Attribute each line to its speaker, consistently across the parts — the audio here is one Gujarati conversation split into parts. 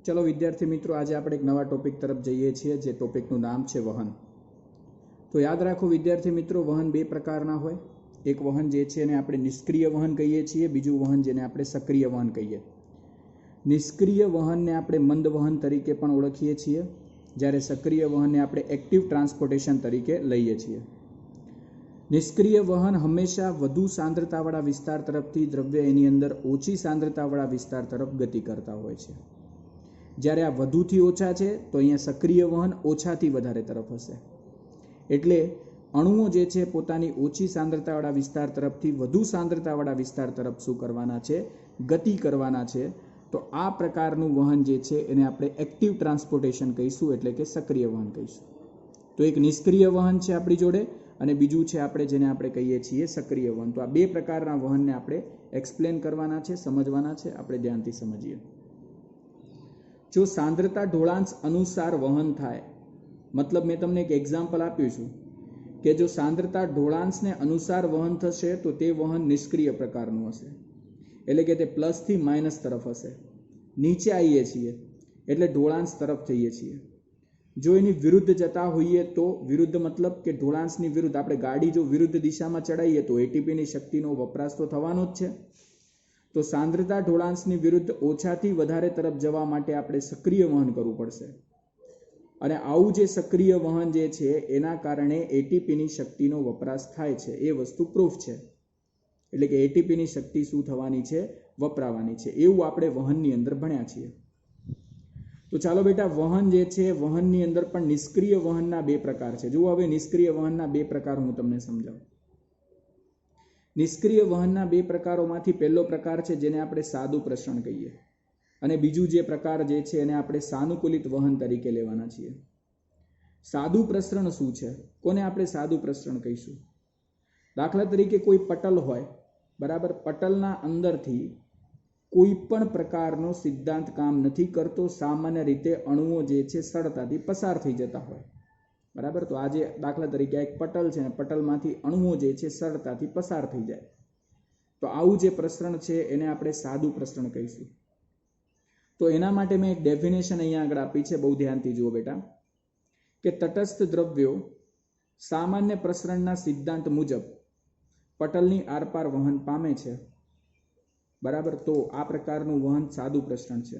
Speaker 1: चलो विद्यार्थी मित्रों, आज आप एक नवा टॉपिक तरफ जाइए छे जे टॉपिकનું નામ છે વહન। તો યાદ રાખો વિદ્યાર્થી મિત્રો, વહન બે પ્રકારના હોય। એક વહન જે છે એને આપણે નિષ્ક્રિય વહન કહીએ છીએ, બીજું વહન જેને આપણે સક્રિય વહન કહીએ। નિષ્ક્રિય વહનને આપણે મંદ વહન તરીકે પણ ઓળખીએ છીએ, જ્યારે સક્રિય વહનને આપણે એક્ટિવ ટ્રાન્સપોર્ટેશન તરીકે લઈએ છીએ। નિષ્ક્રિય વહન હંમેશા વધુ સાંદ્રતાવાળા વિસ્તાર તરફથી દ્રવ્ય એની અંદર ઓછી સાંદ્રતાવાળા વિસ્તાર તરફ ગતિ કરતા હોય છે। જ્યારે આ વધુથી ઓછા છે તો અહીંયા સક્રિય વહન ઓછાથી વધારે તરફ હશે। એટલે અણુઓ જે છે પોતાની ઓછી સાંદ્રતાવાળા વિસ્તાર તરફથી વધુ સાંદ્રતાવાળા વિસ્તાર તરફ શું કરવાના છે? ગતિ કરવાના છે। તો આ પ્રકારનું વહન જે છે એને આપણે એક્ટિવ ટ્રાન્સપોર્ટેશન કહીશું, એટલે કે સક્રિય વહન કહીશું। તો એક નિષ્ક્રિય વહન છે આપણી જોડે, અને બીજું છે આપણે જેને આપણે કહીએ છીએ સક્રિય વહન। તો આ બે પ્રકારના વહનને આપણે એક્સપ્લેન કરવાના છે, સમજવાના છે। આપણે ધ્યાનથી સમજીએ। જો સાંદ્રતા ઢોળાંશ અનુસાર વહન થાય, મતલબ મેં તમને એક એક્ઝામ્પલ આપ્યું છું કે જો સાંદ્રતા ઢોળાંશને અનુસાર વહન થશે તો તે વહન નિષ્ક્રિય પ્રકારનું હશે, એટલે કે તે પ્લસથી માઇનસ તરફ હશે। નીચે આવીએ છીએ એટલે ઢોળાંશ તરફ જઈએ છીએ। જો એની વિરુદ્ધ જતા હોઈએ તો, વિરુદ્ધ મતલબ કે ઢોળાંશની વિરુદ્ધ, આપણે ગાડી જો વિરુદ્ધ દિશામાં ચડાવીએ તો એટીપીની શક્તિનો વપરાશ તો થવાનો જ છે। તો સાંદ્રતા ઢોળાંશની વિરુદ્ધ ઓછાથી વધારે તરફ જવા માટે આપણે સક્રિય વહન કરવું પડશે, અને આવું જે સક્રિય વહન જે છે એના કારણે એટીપીની શક્તિનો વપરાશ થાય છે, એ વસ્તુ પ્રૂફ છે। એટલે કે એટીપીની શક્તિ શું થવાની છે? વપરાવાની છે। એવું આપણે વહનની અંદર ભણ્યા છીએ। તો ચાલો બેટા, વહન જે છે વહનની અંદર પણ નિષ્ક્રિય વહનના બે પ્રકાર છે। જુઓ, હવે નિષ્ક્રિય વહનના બે પ્રકાર હું તમને સમજાવું। નિષ્ક્રિય વહનના બે પ્રકારોમાંથી પહેલો પ્રકાર છે જેને આપણે સાદું પ્રસરણ કહીએ, અને બીજું જે પ્રકાર જે છે એને આપણે સાનુકૂલિત વહન તરીકે લેવાના છીએ। સાદું પ્રસરણ શું છે? કોને આપણે સાદું પ્રસરણ કહીશું? દાખલા તરીકે કોઈ પટલ હોય, બરાબર, પટલના અંદરથી કોઈ પણ પ્રકારનો સિદ્ધાંત કામ નથી કરતો। સામાન્ય રીતે અણુઓ જે છે સરળતાથી પસાર થઈ જતા હોય, બરાબર। તો આજે દાખલા તરીકે એક પટલ છે, પટલમાંથી અણુઓ જે છે સરળતાથી પસાર થઈ જાય, તો આવું જે પ્રસરણ છે એને આપણે સાદું પ્રસરણ કહીશું। તો એના માટે મેં એક ડેફિનેશન અહીંયા આગળ આપી છે, બહુ ધ્યાનથી જુઓ બેટા, કે તટસ્થ દ્રવ્યો સામાન્ય પ્રસરણના સિદ્ધાંત મુજબ પટલની આરપાર વહન પામે છે, બરાબર। તો આ પ્રકારનું વહન સાદું પ્રસરણ છે,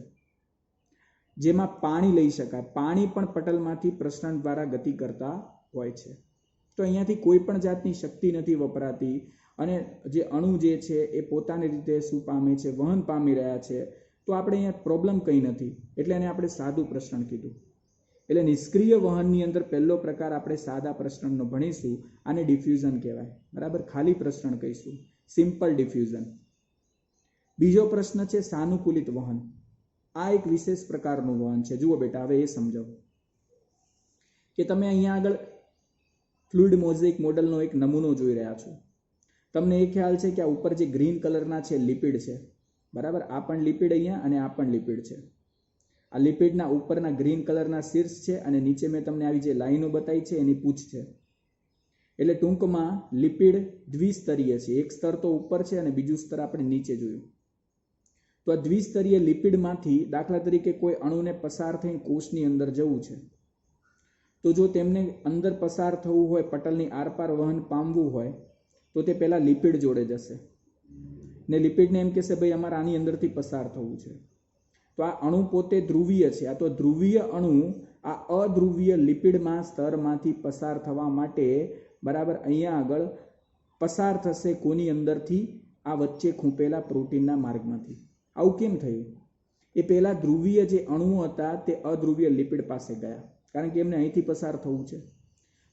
Speaker 1: જેમાં પાણી લઈ શકાય। પાણી પણ પટલમાંથી પ્રસરણ દ્વારા ગતિ કરતા હોય છે। તો અહીંયાથી કોઈ પણ જાતની શક્તિ નથી વપરાતી, અને જે અણુ જે છે એ પોતાની રીતે શું પામે છે? વહન પામી રહ્યા છે। તો આપણે અહીંયા પ્રોબ્લેમ કંઈ નથી, એટલે એને આપણે સાદું પ્રસરણ કીધું। એટલે નિષ્ક્રિય વહનની અંદર પહેલો પ્રકાર આપણે સાદા પ્રસરણનો ભણીશું, આને ડિફ્યુઝન કહેવાય, બરાબર। ખાલી પ્રસરણ કહીશું, સિમ્પલ ડિફ્યુઝન। બીજો પ્રશ્ન છે સાનુકૂલિત વહન। આ એક વિશેષ પ્રકારનું વહન છે। જુઓ બેટા, હવે એ સમજાવો કે તમે અહીંયા આગળ ફ્લુઇડ મોઝેઇક મોડલનો એક નમૂનો જોઈ રહ્યા છો। તમને એ ખ્યાલ છે કે આ ઉપર જે ગ્રીન કલરના છે લિપિડ છે, બરાબર। આ પણ લિપિડ અહીંયા, અને આ પણ લિપિડ છે। આ લિપિડના ઉપરના ગ્રીન કલરના શીર્ષ છે, અને નીચે મેં તમને આવી જે લાઈનો બતાવી છે એની પૂંછ છે। એટલે ટૂંકમાં લિપિડ દ્વિસ્તરીય છે। એક સ્તર તો ઉપર છે અને બીજું સ્તર આપણે નીચે જોયું। તો આ દ્વિસ્તરીય લિપિડમાંથી દાખલા તરીકે કોઈ અણુને પસાર થઈને કોષની અંદર જવું છે, તો જો તેમને અંદર પસાર થવું હોય, પટલની આરપાર વહન પામવું હોય, તો તે પહેલા લિપિડ જોડે જશે ને લિપિડને એમ કહેશે, ભાઈ અમારે આની અંદરથી પસાર થવું છે। તો આ અણુ પોતે ધ્રુવીય છે। આ તો ધ્રુવીય અણુ આ અધ્રુવીય લિપિડમાં સ્તરમાંથી પસાર થવા માટે, બરાબર, અહીંયા આગળ પસાર થશે કોની અંદરથી? આ વચ્ચે ખૂંપેલા પ્રોટીનના માર્ગમાંથી। આવું કેમ થયું? એ પહેલા ધ્રુવીય જે અણુઓ હતા તે અધ્રુવીય લિપિડ પાસે ગયા, કારણ કે એમને અહીંથી પસાર થવું છે,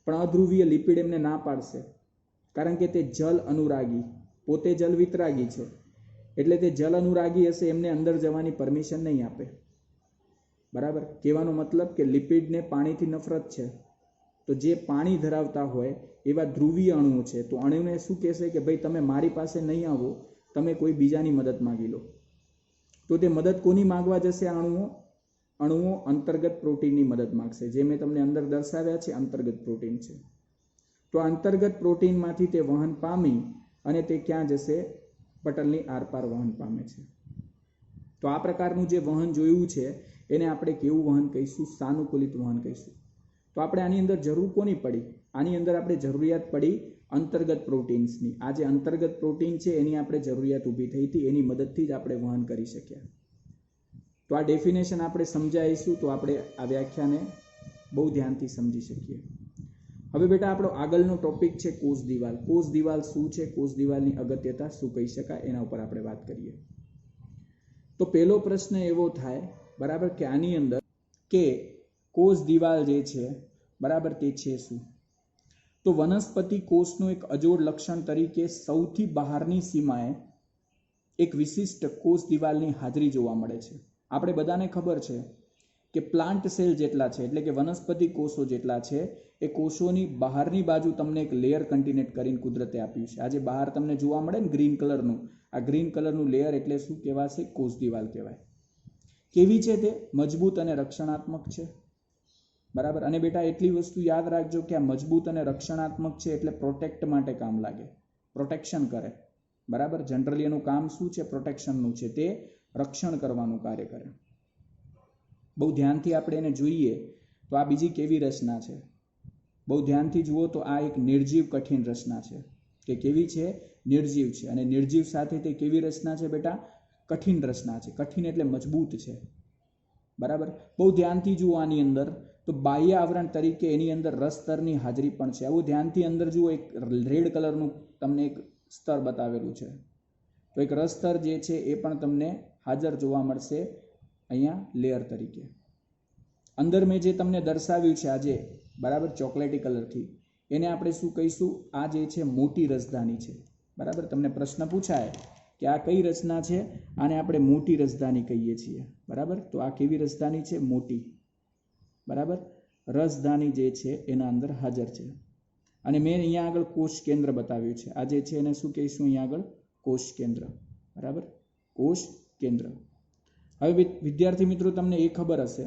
Speaker 1: પણ અધ્રુવીય લિપિડ એમને ના પાડશે, કારણ કે તે જલ અનુરાગી, પોતે જલ વિતરાગી છે। એટલે તે જલ અનુરાગી હશે, એમને અંદર જવાની પરમિશન નહીં આપે, બરાબર। કહેવાનો મતલબ કે લિપિડને પાણીથી નફરત છે, તો જે પાણી ધરાવતા હોય એવા ધ્રુવીય અણુઓ છે, તો અણુને શું કહેશે કે ભાઈ તમે મારી પાસે નહીં આવો, તમે કોઈ બીજાની મદદ માગી લો। તો તે મદદ કોની માગવા જશે? અણુઓ અંતર્ગત પ્રોટીનની મદદ માગશે, જે મેં તમને અંદર દર્શાવ્યા છે અંતર્ગત પ્રોટીન છે। તો અંતર્ગત પ્રોટીનમાંથી તે વહન પામી અને તે ક્યાં જશે? પટલની આરપાર વહન પામે છે। તો આ પ્રકારનું જે વહન જોયું છે એને આપણે કેવું વહન કહીશું? સાનુકૂલિત વહન કહીશું. તો આપણે આની અંદર જરૂર કોની પડી? આની અંદર આપણે જરૂરિયાત પડી અંતર્ગત પ્રોટીન્સની. આ જે અંતર્ગત પ્રોટીન છે એની આપણે જરૂરિયાત ઊભી થઈ હતી, એની મદદથી જ આપણે વહન કરી શક્યા. તો આ ડેફિનેશન આપણે સમજાવીશું તો આપણે આ વ્યાખ્યાને બહુ ધ્યાનથી સમજી શકીએ. હવે બેટા આપણો આગળનો ટોપિક છે કોષ દિવાલ. કોષ દિવાલ શું છે, કોષ દિવાલની અગત્યતા શું કહી શકાય, એના ઉપર આપણે વાત કરીએ. તો પહેલો પ્રશ્ન એવો થાય, બરાબર, કે આની અંદર કે કોષ દિવાલ જે છે, બરાબર, તે છે શું? તો વનસ્પતિ કોષનું એક અજોડ લક્ષણ તરીકે સૌથી બહારની સીમાએ એક વિશિષ્ટ કોષ દિવાલની હાજરી જોવા મળે છે. આપણે બધાને ખબર છે કે પ્લાન્ટ સેલ જેટલા છે, એટલે કે વનસ્પતિ કોષો જેટલા છે, એ કોષોની બહારની બાજુ તમને એક લેયર કન્ટિનેટ કરીને કુદરતે આપ્યું છે. આ જે બહાર તમને જોવા મળે ને ગ્રીન કલરનું, આ ગ્રીન કલરનું લેયર એટલે શું કહેવાશે? કોષ દિવાલ કહેવાય. કેવી છે તે? મજબૂત અને રક્ષણાત્મક છે, બરાબર. અને બેટા એટલી વસ્તુ યાદ રાખજો કે આ મજબૂત અને રક્ષણાત્મક છે એટલે પ્રોટેક્ટ માટે કામ લાગે, પ્રોટેક્શન કરે, બરાબર. જનરલી એનું કામ શું છે? પ્રોટેક્શનનું છે, તે રક્ષણ કરવાનું કાર્ય કરે. બહુ ધ્યાનથી આપણે એને જોઈએ તો આ બીજી કેવી રચના છે? બહુ ધ્યાનથી જુઓ તો આ એક નિર્જીવ કઠિન રચના છે. કે કેવી છે? નિર્જીવ છે. અને નિર્જીવ સાથે તે કેવી રચના છે બેટા? કઠિન રચના છે. કઠિન એટલે મજબૂત છે, બરાબર. બહુ ધ્યાનથી જુઓ આની અંદર તો બાહ્ય આવરણ તરીકે એની અંદર રસસ્તરની હાજરી પણ છે. આવું ધ્યાનથી અંદર જુઓ, એક રેડ કલરનું તમને એક સ્તર બતાવેલું છે. તો એક રસસ્તર જે છે એ પણ તમને હાજર જોવા મળશે અહીંયા લેયર તરીકે. અંદર મેં જે તમને દર્શાવ્યું છે આજે, બરાબર, ચોકલેટી કલરથી, એને આપણે શું કહીશું? આ જે છે મોટી રસધાની છે, બરાબર. તમને પ્રશ્ન પૂછાય કે આ કઈ રચના છે? આને આપણે મોટી રસધાની કહીએ છીએ, બરાબર. તો આ કેવી રસધાની છે? મોટી, બરાબર. રસધાની જે છે એના અંદર હાજર છે. અને મેં અહીંયા આગળ કોષ કેન્દ્ર બતાવ્યું છે. આ જે છે એને શું કહીશું? અહીંયા આગળ કોષ કેન્દ્ર, બરાબર, કોષ કેન્દ્ર. હવે વિદ્યાર્થી મિત્રો તમને એ ખબર હશે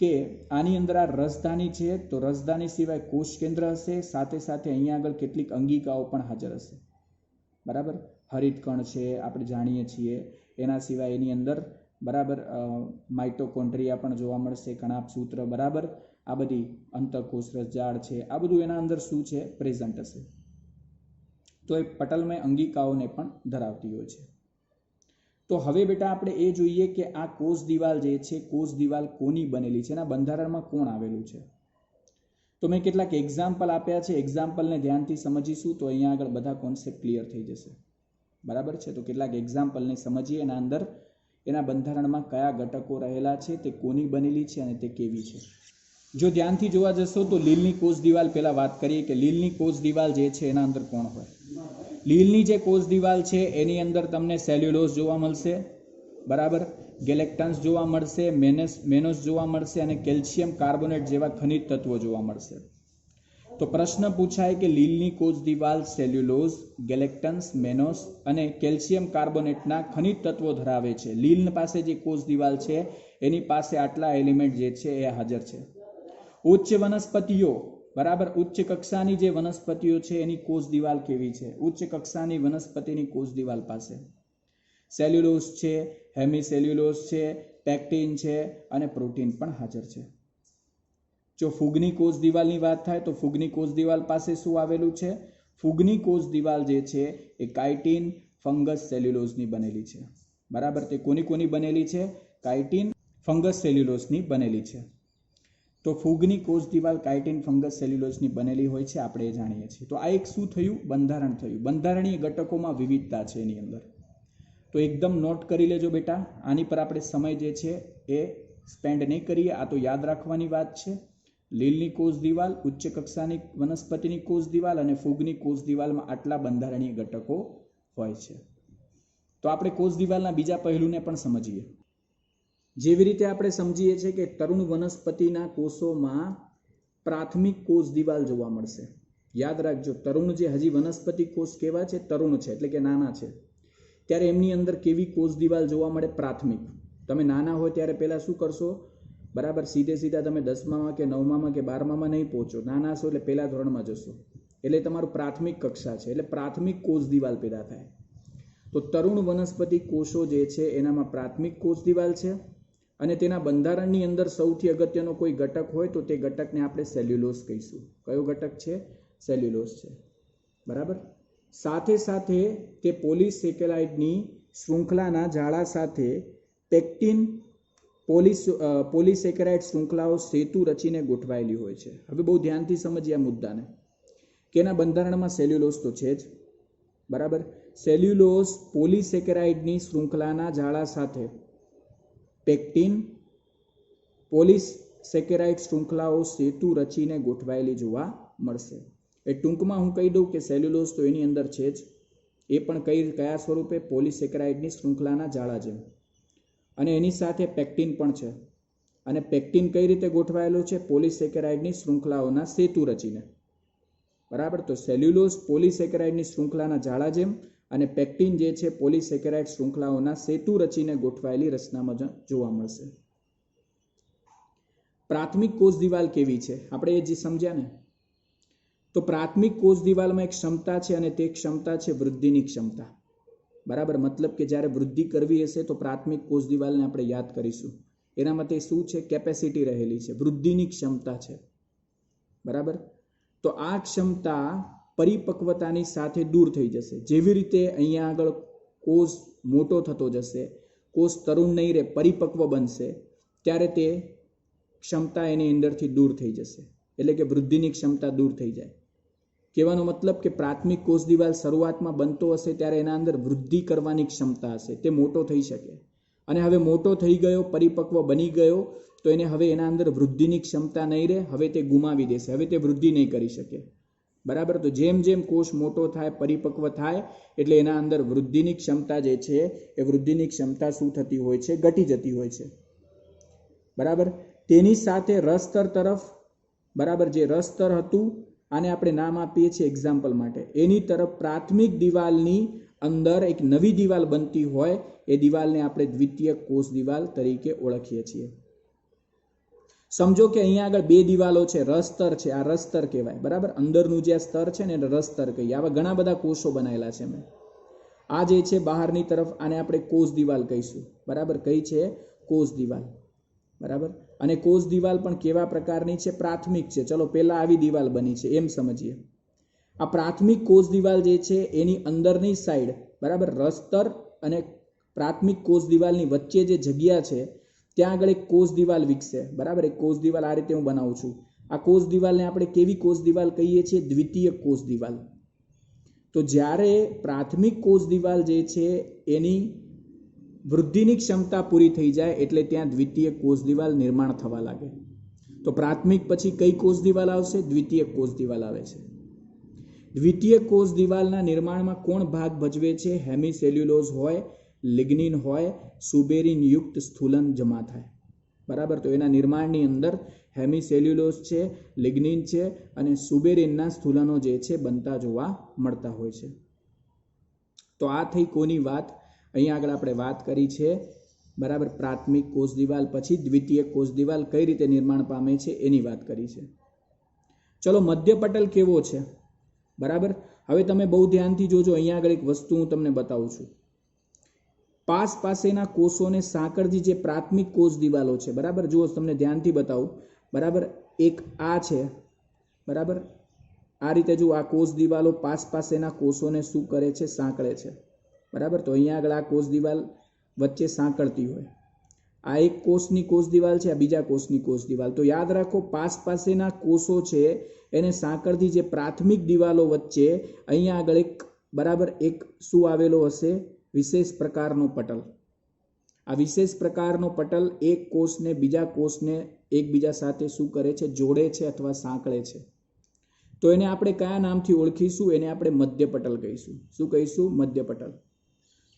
Speaker 1: કે આની અંદર આ રસધાની છે, તો રસધાની સિવાય કોષ કેન્દ્ર હશે, સાથે સાથે અહીંયા આગળ કેટલીક અંગિકાઓ પણ હાજર હશે, બરાબર. હરિતકણ છે, આપણે જાણીએ છીએ. એના સિવાય એની અંદર, બરાબર, માઇટોકોન્ડ્રિયા પણ જોવા મળશે, કણાભસૂત્ર, બરાબર. આ બધી અંતઃકોષ રસજાળ છે, આ બધું એના અંદર શું છે? પ્રેઝન્ટ હશે. તો એ પટલમય અંગિકાઓને પણ ધરાવતી હોય છે. તો હવે બેટા આપણે એ જોઈએ કે આ કોષ દિવાલ જે છે, કોષ દિવાલ કોની બનેલી છે, એના બંધારણમાં કોણ આવેલું છે. તો મેં કેટલાક એક્ઝામ્પલ આપ્યા છે. એક્ઝામ્પલને ધ્યાનથી સમજીશું તો અહીંયા આગળ બધા કોન્સેપ્ટ ક્લિયર થઈ જશે, બરાબર છે. તો કેટલાક એક્ઝામ્પલને સમજીએ, એના અંદર એના બંધારણમાં કયા ઘટકો રહેલા છે, તે કોની બનેલી છે અને તે કેવી છે. જો ધ્યાનથી જોવા જશો તો લીલની કોષ દિવાલ પહેલા વાત કરીએ કે લીલની કોષ દિવાલ જે છે એના અંદર કોણ હોય. લીલની જે કોષ દિવાલ છે એની અંદર તમને સેલ્યુલોઝ જોવા મળશે, બરાબર, ગેલેક્ટન્સ જોવા મળશે, મેનોસ જોવા મળશે અને કેલ્શિયમ કાર્બોનેટ જેવા ખનિજ તત્વો જોવા મળશે. તો પ્રશ્ન પૂછાય કે લીલની કોષ દિવાલ સેલ્યુલોઝ, ગેલેક્ટન્સ, મેનોસ અને કેલ્શિયમ કાર્બોનેટના ખનિજ તત્વો ધરાવે છે. લીલ પાસે જે કોષ દિવાલ છે એની પાસે આટલા એલિમેન્ટ જે છે એ હાજર છે. ઉચ્ચ વનસ્પતિઓ, બરાબર, ઉચ્ચ કક્ષાની જે વનસ્પતિઓ છે એની કોષ દિવાલ કેવી છે? ઉચ્ચ કક્ષાની વનસ્પતિની કોષ દિવાલ પાસે સેલ્યુલોઝ છે, હેમિસેલ્યુલોઝ છે, પેક્ટિન છે અને પ્રોટીન પણ હાજર છે. જો ફૂગની કોષ દિવાલની વાત થાય તો ફૂગની કોષ દિવાલ પાસે શું આવેલું છે? ફૂગની કોષ દિવાલ જે છે એ કાઇટિન, ફંગસ, સેલ્યુલોઝની બનેલી છે, બરાબર. તે કોની બનેલી છે? કાઇટિન, ફંગસ, સેલ્યુલોઝની બનેલી છે. તો ફૂગની કોષ દિવાલ કાઇટિન, ફંગસ, સેલ્યુલોઝની બનેલી હોય છે, આપણે એ જાણીએ છીએ. તો આ એક શું થયું? બંધારણ થયું. બંધારણીય ઘટકોમાં વિવિધતા છે એની અંદર. તો એકદમ નોટ કરી લેજો બેટા. આની પર આપણે સમય જે છે એ સ્પેન્ડ નહીં કરીએ, આ તો યાદ રાખવાની વાત છે. લીલની કોષ દિવાલ, ઉચ્ચ કક્ષાની વનસ્પતિની કોષ દિવાલ અને ફૂગની કોષ દિવાલમાં આટલા બંધારણીય ઘટકો હોય છે. તો આપણે કોષ દિવાલના બીજા પહેલુને પણ સમજીએ. જેવી રીતે આપણે સમજીએ છીએ કે તરુણ વનસ્પતિના કોષોમાં પ્રાથમિક કોષ દિવાલ જોવા મળશે. યાદ રાખજો, તરુણ જે હજી વનસ્પતિ કોષ કેવા છે? તરુણ છે, એટલે કે નાના છે. ત્યારે એમની અંદર કેવી કોષ દિવાલ જોવા મળે? પ્રાથમિક. તમે નાના હોય ત્યારે પહેલાં શું કરશો? બરાબર, સીધા તમે 10માં કે 9માં કે 12માં નહીં પહોંચો. નાના છો એટલે પહેલા ધોરણમાં જશો, એટલે તમારું પ્રાથમિક કક્ષા છે, એટલે પ્રાથમિક કોષ દિવાલ પેદા થાય. તો તરુણ વનસ્પતિ કોષો જે છે એનામાં પ્રાથમિક કોષ દિવાલ છે અને તેના બંધારણની અંદર સૌથી અગત્યનો કોઈ ઘટક હોય તો તે ઘટકને આપણે સેલ્યુલોઝ કહીશું. કયો ઘટક છે? સેલ્યુલોઝ છે. બરાબર. સાથે સાથે તે પોલિસેકેરાઇડની શૃંખલાના જાળા સાથે પેક્ટિન પોલિસેકેરાઇડ શૃંખલાઓ સેતુ રચીને ગોઠવાયેલી હોય છે. હવે બહુ ધ્યાનથી સમજીએ આ મુદ્દાને કે એના બંધારણમાં સેલ્યુલોઝ તો છે જ. બરાબર. સેલ્યુલોઝ પોલિસેકેરાઇડની શૃંખલાના જાળા સાથે પેક્ટિન પોલિસેકેરાઇડ શૃંખલાઓ સેતુ રચીને ગોઠવાયેલી જોવા મળશે. એ ટૂંકમાં હું કહી દઉં કે સેલ્યુલોઝ તો એની અંદર છે જ, એ પણ કયા સ્વરૂપે? પોલિસેકેરાઇડની શૃંખલાના જાળા જેમ. અને એની સાથે પેક્ટિન પણ છે. અને પેક્ટિન કઈ રીતે ગોઠવાયેલો છે? પોલિસેકેરાઇડની શૃંખલાઓના સેતુ રચીને. બરાબર. તો સેલ્યુલોઝ પોલિસેકેરાઇડની શૃંખલાના જાળા જેમ અને પેક્ટિન જે છે પોલિસેકેરાઇડ શૃંખલાઓના સેતુ રચીને ગોઠવાયેલી રચનામાં જોવા મળશે. પ્રાથમિક કોષ દિવાલ કેવી છે? આપણે એ જે સમજ્યા ને, તો પ્રાથમિક કોષ દિવાલમાં એક ક્ષમતા છે અને તે ક્ષમતા છે વૃદ્ધિની ક્ષમતા. બરાબર. મતલબ કે જ્યારે વૃદ્ધિ કરવી હશે તો પ્રાથમિક કોષ દિવાલને આપણે યાદ કરીશું. એનામાં તે શું છે? કેપેસિટી રહેલી છે, વૃદ્ધિની ક્ષમતા છે. બરાબર. તો આ ક્ષમતા પરિપક્વતાની સાથે દૂર થઈ જશે. જેવી રીતે અહીંયા આગળ કોષ મોટો થતો જશે, કોષ તરુણ નહીં રહે, પરિપક્વ બનશે, ત્યારે તે ક્ષમતા એની અંદરથી દૂર થઈ જશે. એટલે કે વૃદ્ધિની ક્ષમતા દૂર થઈ જાય. કહેવાનો મતલબ કે પ્રાથમિક કોષ દિવાલ શરૂઆતમાં બનતો હશે ત્યારે એના અંદર વૃદ્ધિ કરવાની ક્ષમતા હશે, તે મોટો થઈ શકે. અને હવે મોટો થઈ ગયો, પરિપક્વ બની ગયો, તો એને હવે એના અંદર વૃદ્ધિની ક્ષમતા નહીં રહે, હવે તે ગુમાવી દેશે, હવે તે વૃદ્ધિ નહીં કરી શકે. બરાબર. તો જેમ જેમ કોષ મોટો થાય, પરિપક્વ થાય, એટલે એના અંદર વૃદ્ધિની ક્ષમતા જે છે એ વૃદ્ધિની ક્ષમતા શું થતી હોય છે? ઘટી જતી હોય છે. બરાબર. તેની સાથે રસસ્તર તરફ, બરાબર, જે રસસ્તર હતું આને આપણે નામ આપીએ છીએ એક્ઝામ્પલ માટે, એની તરફ પ્રાથમિક દિવાલની અંદર એક નવી દિવાલ બનતી હોય, એ દિવાલને આપણે દ્વિતીય કોષ દિવાલ તરીકે ઓળખીએ છીએ. સમજો કે અહીંયા આગળ બે દિવાલો છે, રસસ્તર છે, આ રસસ્તર કહેવાય. બરાબર. અંદરનું જે સ્તર છે ને એને રસસ્તર કહીએ. આવા ઘણા બધા કોષો બનાવેલા છે મેં. આ જે છે બહારની તરફ, આને આપણે કોષ દિવાલ કહીશું. બરાબર. કઈ છે? કોષ દિવાલ. બરાબર. અને કોષ દિવાલ પણ કેવા પ્રકારની છે? પ્રાથમિક છે. ચલો પહેલા આવી દિવાલ બની છે એમ સમજીએ. આ પ્રાથમિક કોષ દિવાલ જે છે એની અંદરની સાઈડ, બરાબર, રસસ્તર અને પ્રાથમિક કોષ દિવાલની વચ્ચે જે જગ્યા છે ત્યાં આગળ એક કોષ દિવાલ વિકસે. બરાબર. એક કોષ દિવાલ આ રીતે હું બનાવું છું. આ કોષ દિવાલને આપણે કેવી કોષ દિવાલ કહીએ છીએ? દ્વિતીય કોષ દિવાલ. તો જ્યારે પ્રાથમિક કોષ દિવાલ જે છે એની વૃદ્ધિની ક્ષમતા પૂરી થઈ જાય એટલે ત્યાં દ્વિતીય કોષ દિવાલ નિર્માણ થવા લાગે. તો પ્રાથમિક પછી કઈ કોષ દિવાલ આવશે? દ્વિતીય કોષ દિવાલ આવે છે. દ્વિતીય કોષ દિવાલના નિર્માણમાં કોણ ભાગ ભજવે છે? હેમિસેલ્યુલોઝ હોય, લિગ્નિન હોય, સુબેરિન યુક્ત સ્થૂલન જમા થાય. બરાબર. તો એના નિર્માણની અંદર હેમિસેલ્યુલોઝ છે, લિગ્નિન છે અને સુબેરિનના સ્થૂલનો જે છે બનતા જોવા મળતા હોય છે. તો આ થઈ કોની વાત? અહીંયા આગળ આપણે વાત કરી છે, બરાબર, પ્રાથમિક કોષ દિવાલ પછી દ્વિતીય કોષ દિવાલ કઈ રીતે નિર્માણ પામે છે એની વાત કરી છે. ચલો મધ્યપટલ કેવો છે? બરાબર. હવે તમે બહુ ધ્યાનથી જોજો. અહીંયા આગળ એક વસ્તુ હું તમને બતાવું છું. પાસેના કોષોને સાંકળતી જે પ્રાથમિક કોષ દિવાલો છે, બરાબર, જુઓ તમને ધ્યાનથી બતાવું. બરાબર. એક આ છે, બરાબર, આ રીતે જુઓ, આ કોષ દિવાલો પાસેના કોષોને શું કરે છે? સાંકળે છે. બરાબર. તો અહીંયા આગળ આ કોષ દિવાલ વચ્ચે સાંકળતી હોય. આ એક કોષની કોષ દિવાલ છે, આ બીજા કોષની કોષ દિવાલ. તો યાદ રાખો, પાસેના કોષો છે એને સાંકળતી જે પ્રાથમિક દિવાલો વચ્ચે અહીંયા આગળ એક, બરાબર, એક શું આવેલો હશે? વિશેષ પ્રકારનો પટલ. આ વિશેષ પ્રકારનો પટલ એક કોષને બીજા કોષને એકબીજા સાથે શું કરે છે? જોડે છે અથવા સાંકળે છે. તો એને આપણે કયા નામથી ઓળખીશું? એને આપણે મધ્યપટલ કહીશું. શું કહીશું? મધ્યપટલ.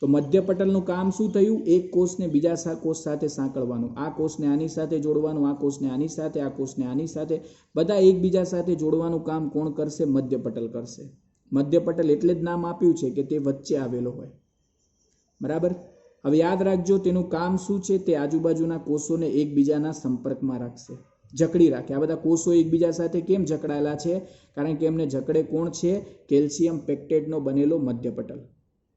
Speaker 1: તો મધ્યપટલનું કામ શું થયું? એક કોષને બીજા કોષ સાથે સાંકળવાનું, આ કોષને આની સાથે જોડવાનું, આ કોષને આની સાથે, આ કોષને આની સાથે, બધા એકબીજા સાથે જોડવાનું કામ કોણ કરશે? મધ્યપટલ કરશે. મધ્યપટલ એટલે જ નામ આપ્યું છે કે તે વચ્ચે આવેલો હોય. બરાબર. હવે યાદ રાખજો, તેનું કામ શું છે? તે આજુબાજુના કોષોને એકબીજાના સંપર્કમાં રાખશે, જકડી રાખે. આ બધા કોષો એકબીજા સાથે કેમ જકડાયેલા છે? કારણ કે એમને જકડે કોણ છે? કેલ્શિયમ પેક્ટેટનો બનેલો મધ્યપટલ.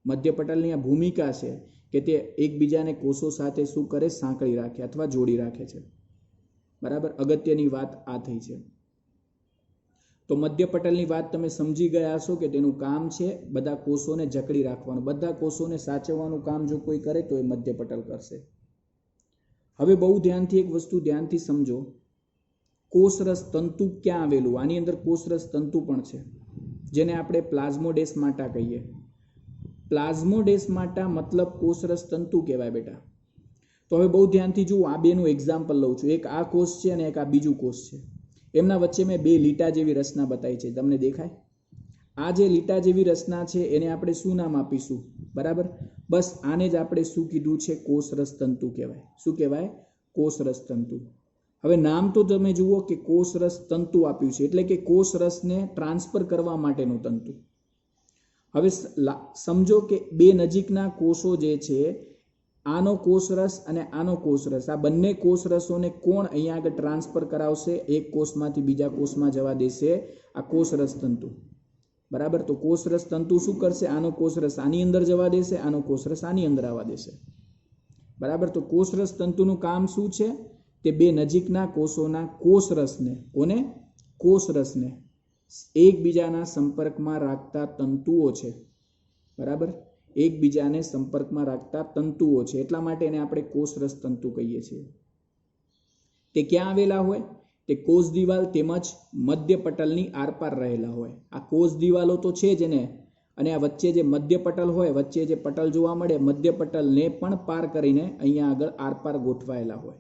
Speaker 1: મધ્યપટલની આ ભૂમિકા છે કે તે એકબીજાને કોષો સાથે શું કરે, સાંકળી રાખે અથવા જોડી રાખે છે. બરાબર, અગત્યની વાત આ થઈ છે. તો મધ્યપટલની વાત તમે સમજી ગયા હશો કે તેનું કામ છે બધા કોષોને જકડી રાખવાનું, બધા કોષોને સાચવવાનું કામ જો કોઈ કરે તો એ મધ્યપટલ કરશે. હવે બહુ ધ્યાનથી એક વસ્તુ ધ્યાનથી સમજો, કોષરસ તંતુ ક્યાં આવેલું? આની અંદર કોષરસ તંતુ પણ છે, જેને આપણે પ્લાઝ્મોડેસ્માટા કહીએ. પ્લાઝ્મોડેસ્માટા મતલબ કોષરસ તંતુ કહેવાય બેટા. તો હવે બહુ ધ્યાનથી જુઓ, આ બેનું એક્ઝામ્પલ લઉં છું. એક આ કોષ છે અને એક આ બીજું કોષ છે. એમના વચ્ચે મેં બે લીટા જેવી રચના બતાવી છે, તમને દેખાય? આ જે લીટા જેવી રચના છે એને આપણે શું નામ આપીશું? બરાબર, બસ આને જ આપણે શું કીધું છે? કોષરસ તંતુ કહેવાય. શું કહેવાય? કોષરસ તંતુ. હવે નામ તો તમે જુઓ કે કોષરસ તંતુ આપ્યું છે, એટલે કે કોષરસને ટ્રાન્સફર કરવા માટેનું તંતુ. હવે સમજો કે બે નજીકના કોષો જે છે, આનો કોષરસ અને આનો કોષરસ, આ બંને કોષરસોને કોણ અહીંયા આગળ ટ્રાન્સફર કરાવશે? એક કોષમાંથી બીજા કોષમાં જવા દેશે આ કોષરસ તંતુ. બરાબર, તો કોષરસ તંતુ શું કરશે? આનો કોષરસ આની અંદર જવા દેશે, આનો કોષરસ આની અંદર આવવા દેશે. બરાબર, તો કોષરસ તંતુનું કામ શું છે? તે બે નજીકના કોષોના કોષરસને, કોને? કોષરસને એકબીજાના સંપર્કમાં રાખતા તંતુઓ છે. બરાબર, એકબીજાને સંપર્કમાં રાખતા તંતુઓ છે, એટલા માટે એને આપણે કોષરસ તંતુ કહીએ છીએ. તે ક્યાં આવેલા હોય? તે કોષ દિવાલ તેમજ મધ્યપટલની આરપાર રહેલા હોય. આ કોષ દિવાલો તો છે જ એને, અને આ વચ્ચે જે મધ્યપટલ હોય, વચ્ચે જે પટલ જોવા મળે, મધ્યપટલને પણ પાર કરીને અહીંયા આગળ આરપાર ગોઠવાયેલા હોય.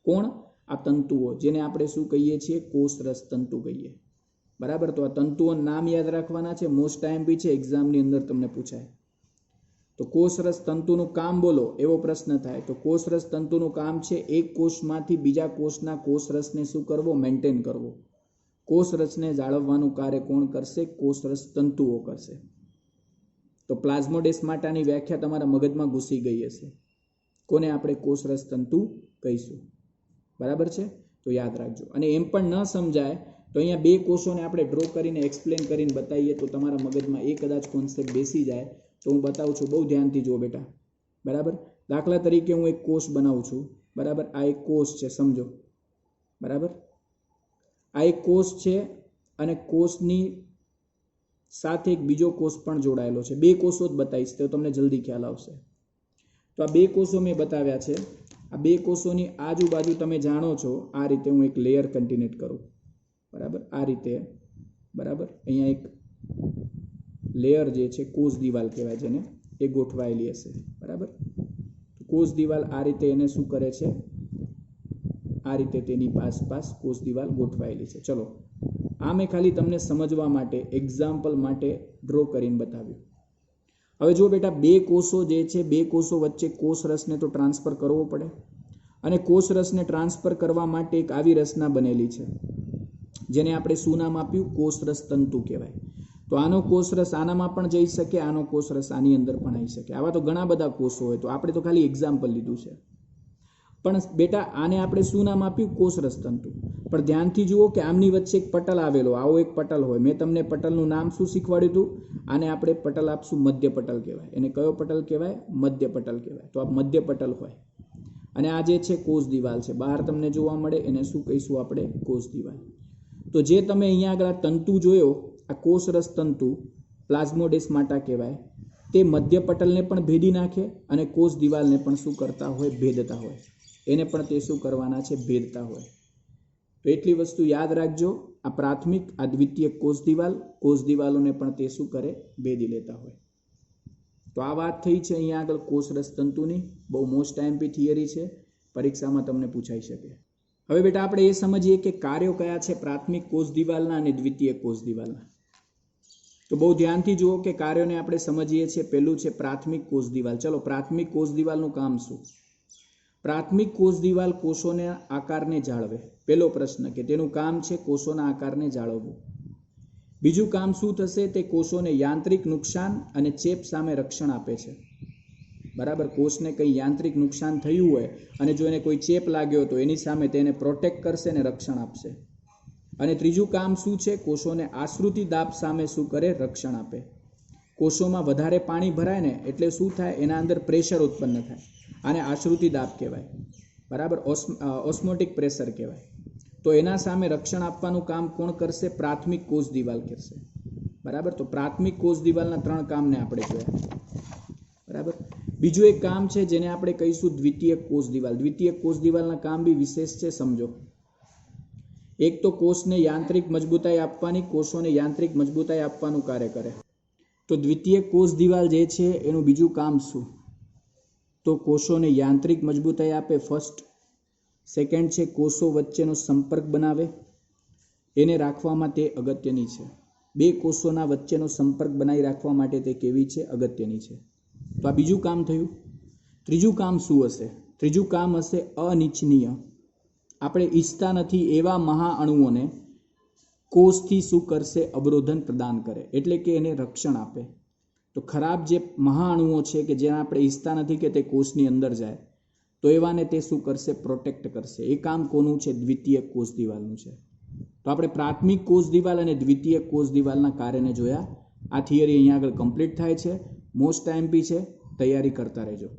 Speaker 1: કોણ? આ તંતુઓ, જેને આપણે શું કહીએ છીએ? કોષરસ તંતુ કહીએ. બરાબર, તો આ તંતુઓ નામ યાદ રાખવાના છે, મોસ્ટ ટાઈમ બી છે, એક્ઝામની અંદર તમને પૂછાય. તો કોષરસ તંતુનું કામ બોલો, એવો પ્રશ્ન થાય તો કોષરસ તંતુનું કામ છે એક કોષમાંથી બીજા કોષના કોષરસને શું કરવો? મેન્ટેન કરવો. કોષરસને જાળવવાનું કાર્ય કોણ કરશે? કોષરસ તંતુઓ કરશે. તો પ્લાઝ્મોડેસ્માટાની વ્યાખ્યા તમારા મગજમાં ઘૂસી ગઈ હશે. કોને આપણે કોષરસ તંતુ કહીશું? બરાબર છે, તો યાદ રાખજો. અને એમ પણ ન સમજાય તો અહીંયા બે કોષોને આપણે ડ્રો કરીને એક્સપ્લેન કરીને બતાવીએ તો તમારા મગજમાં એ કદાચ કોન્સેપ્ટ બેસી જાય. તો હું બતાવું છું, બહુ ધ્યાનથી જુઓ બેટા. બરાબર, દાખલા તરીકે હું એક કોષ બનાવું છું. બરાબર, આ એક કોષ છે, સમજો. બરાબર, આ એક કોષ છે અને કોષની સાથે એક બીજો કોષ પણ જોડાયેલો છે. બે કોષો જ બતાવીશ તો તમને જલ્દી ખ્યાલ આવશે. તો આ બે કોષો મેં બતાવ્યા છે. આ બે કોષોની આજુબાજુ તમે જાણો છો આ રીતે હું એક લેયર કન્ટિન્યુટ કરું. બરાબર, આ રીતે. બરાબર, અહીંયા એક લેયર જે છે કોષ દિવાલ કહેવાય, જેને એ ગોઠવાયેલી હશે. બરાબર, કોષ દિવાલ આ રીતે એને શું કરે છે? આ રીતે તેની આસપાસ કોષ દિવાલ ગોઠવાયેલી છે. ચલો, આ મેં ખાલી તમને સમજવા માટે, એક્ઝામ્પલ માટે ડ્રો કરીને બતાવ્યું. હવે જો બેટા, બે કોષો જે છે, બે કોષો વચ્ચે કોષરસને તો ટ્રાન્સફર કરવો પડે, અને કોષરસને ટ્રાન્સફર કરવા માટે એક આવી રચના બનેલી છે, જેને આપણે શું નામ આપ્યું? કોષરસ તંતુ કહેવાય. તો આનો કોષરસ આનામાં પણ જઈ શકે, આનો કોષરસ આની અંદર પણ આવી શકે. આવા તો ઘણા બધા કોષો હોય, તો આપણે તો ખાલી એક્ઝામ્પલ લીધું છે. પણ બેટા, આને આપણે શું નામ આપ્યું? કોષરસ તંતુ. પણ ધ્યાનથી જુઓ કે આમની વચ્ચે એક પટલ આવેલો, આવો એક પટલ હોય. મેં તમને પટલનું નામ શું શીખવાડ્યું હતું? આને આપણે પટલ આપશું મધ્યપટલ કહેવાય. એને કયો પટલ કહેવાય? મધ્યપટલ કહેવાય. તો આ મધ્યપટલ હોય, અને આ જે છે કોષ દિવાલ છે, બહાર તમને જોવા મળે, એને શું કહીશું આપણે? કોષ દિવાલ. તો જે તમે અહીંયા આગળ આ તંતુ જોયો, આ કોષરસ તંતુ પ્લાઝ્મોડેસ્માટા કહેવાય, તે મધ્યપટલને પણ ભેદી નાખે અને કોષ દિવાલને પણ શું કરતા હોય? ભેદતા હોય. એને પણ તે શું કરવાના છે? ભેદતા હોય. તો એટલી વસ્તુ યાદ રાખજો, આ પ્રાથમિક, આ દ્વિતીય કોષ દિવાલોને પણ તે શું કરે? ભેદી લેતા હોય. તો આ વાત થઈ છે અહીંયા આગળ કોષરસ તંતુની. બહુ મોસ્ટ ટાઈમ પી થિયરી છે, પરીક્ષામાં તમને પૂછાઈ શકે. હવે બેટા, આપણે એ સમજીએ કે કાર્યો કયા છે પ્રાથમિક કોષ દિવાલના અને દ્વિતીય કોષ દિવાલના. તો બહુ ધ્યાનથી જુઓ કે કાર્યોને આપણે સમજીએ છીએ. પહેલું છે પ્રાથમિક કોષ દિવાલ. ચલો, પ્રાથમિક કોષ દિવાલનું કામ શું? પ્રાથમિક કોષ દિવાલ કોષોના આકારને જાળવે. પહેલો પ્રશ્ન કે તેનું કામ છે કોષોના આકારને જાળવવું. બીજું કામ શું થશે? તે કોષોને યાંત્રિક નુકસાન અને ચેપ સામે રક્ષણ આપે છે. બરાબર, કોષને કંઈ યાંત્રિક નુકસાન થયું હોય અને જો એને કોઈ ચેપ લાગ્યો તો એની સામે તેને પ્રોટેક્ટ કરશે અને રક્ષણ આપશે. અને ત્રીજું કામ શું છે? કોષોને આશ્રુતિ દાબ સામે શું કરે? રક્ષણ આપે. કોષોમાં વધારે પાણી ભરાય ને એટલે શું થાય, એના અંદર પ્રેશર ઉત્પન્ન થાય. આને આશ્રુતિ દાબ કહેવાય, બરાબર, ઓસ્મોટિક પ્રેશર કહેવાય. તો એના સામે રક્ષણ આપવાનું કામ કોણ કરશે? પ્રાથમિક કોષ દિવાલ કરશે, બરાબર. તો પ્રાથમિક કોષ દિવાલના 3 કામને આપણે જોયા, બરાબર. બીજું એક કામ છે જેને આપણે કહીશું દ્વિતીયક કોષ દિવાલ. દ્વિતીયક કોષ દિવાલના કામ બી વિશેષ છે, સમજો. એક તો કોષને યાંત્રિક મજબૂતાઈ આપવાની, કોષોને યાંત્રિક મજબૂતાઈ આપવાનું કાર્ય કરે. તો દ્વિતીયક કોષ દિવાલ જે છે એનું બીજું કામ શું? તો કોષોને યાંત્રિક મજબૂતાઈ આપે, ફર્સ્ટ. સેકન્ડ છે કોષો વચ્ચેનો સંપર્ક બનાવે, એને રાખવામાં તે અગત્યની છે. 2 કોષોના વચ્ચેનો સંપર્ક બનાવી રાખવા માટે તે કેવી છે? અગત્યની છે. તો આ બીજું કામ થયું. ત્રીજું કામ શું હશે? ત્રીજું કામ હશે અનિચ્છનીય. આપણે ઈચ્છતા નથી એવા મહાઅણુઓને કોષથી શું કરશે? અવરોધન પ્રદાન કરે, એટલે કે એને રક્ષણ આપે. તો ખરાબ જે મહાઅણુઓ છે કે જેને આપણે ઈચ્છતા નથી કે તે કોષની અંદર જાય, તો એવાને તે શું કરશે? પ્રોટેક્ટ કરશે. એ કામ કોનું છે? દ્વિતીયક કોષ દિવાલનું છે. તો આપણે પ્રાથમિક કોષ દિવાલ અને દ્વિતીયક કોષ દિવાલના કાર્યને જોયા. આ થિયરી અહીંયા આગળ કમ્પ્લીટ થાય છે. મોસ્ટ ટાઈમ બી છે, તૈયારી કરતા રહેજો.